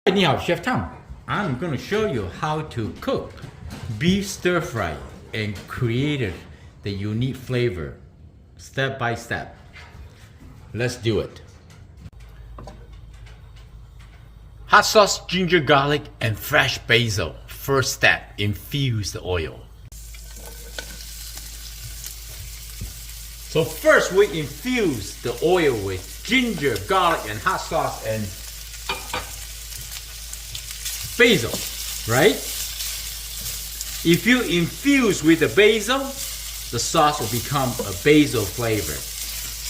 你好, Chef Tom. I'm going to show you how to cook beef stir fry and create the unique flavor step by step. Let's do it. Hot sauce, ginger, garlic, and fresh basil. First step, infuse the oil. So first we infuse the oil with ginger, garlic, and hot sauce and basil, right? If you infuse with the basil, the sauce will become a basil flavor.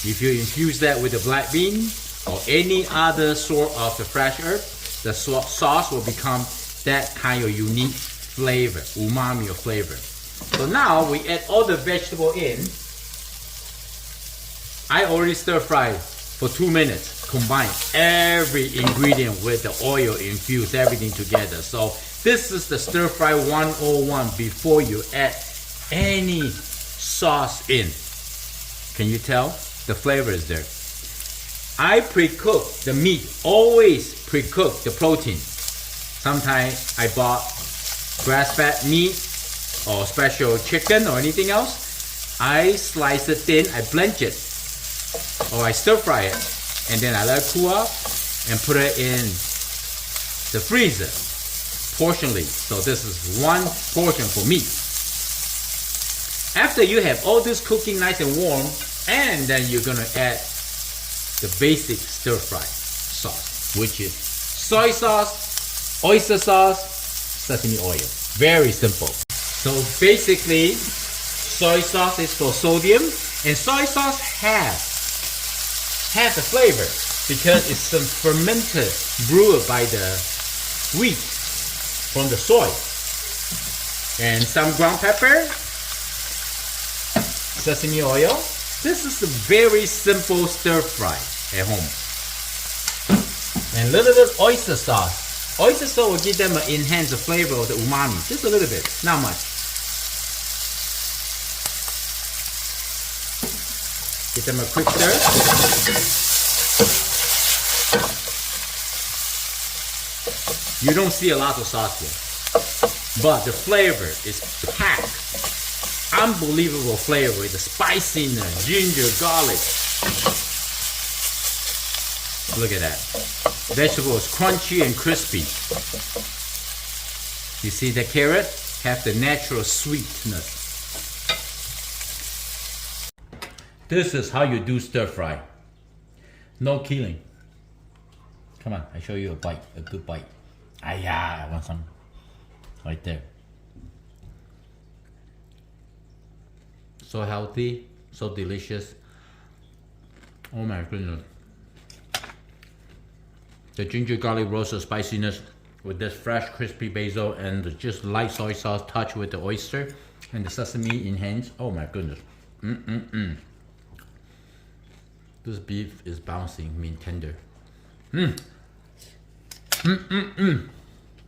If you infuse that with the black bean or any other sort of the fresh herb, the sauce will become that kind of unique flavor, umami or flavor. So now we add all the vegetable in. I already stir fried for 2 minutes. Combine every ingredient with the oil, infuse everything together. So this is the stir fry 101 before you add any sauce in. Can you tell? The flavor is there. I pre-cook the meat, always pre-cook the protein. Sometimes I bought grass-fed meat or special chicken or anything else. I slice it thin, I blanch it, or I stir fry it, and then I let it cool off and put it in the freezer, portionally. So this is one portion for me. After you have all this cooking nice and warm, and then you're gonna add the basic stir fry sauce, which is soy sauce, oyster sauce, sesame oil. Very simple. So basically, soy sauce is for sodium, and soy sauce has the flavor because it's some fermented, brewed by the wheat from the soy. And some ground pepper, sesame oil. This is a very simple stir fry at home. And a little bit oyster sauce. Oyster sauce will give them an enhanced flavor of the umami. Just a little bit, not much. Give them a quick stir. You don't see a lot of sauce here, but the flavor is packed. Unbelievable flavor with the spiciness, ginger, garlic. Look at that. Vegetable is crunchy and crispy. You see the carrot have the natural sweetness. This is how you do stir fry. No killing. Come on, I show you a bite, a good bite. I want some. Right there. So healthy, so delicious. Oh my goodness. The ginger garlic roasted spiciness with this fresh crispy basil and the just light soy sauce touched with the oyster and the sesame enhanced. Oh my goodness. This beef is bouncing, tender.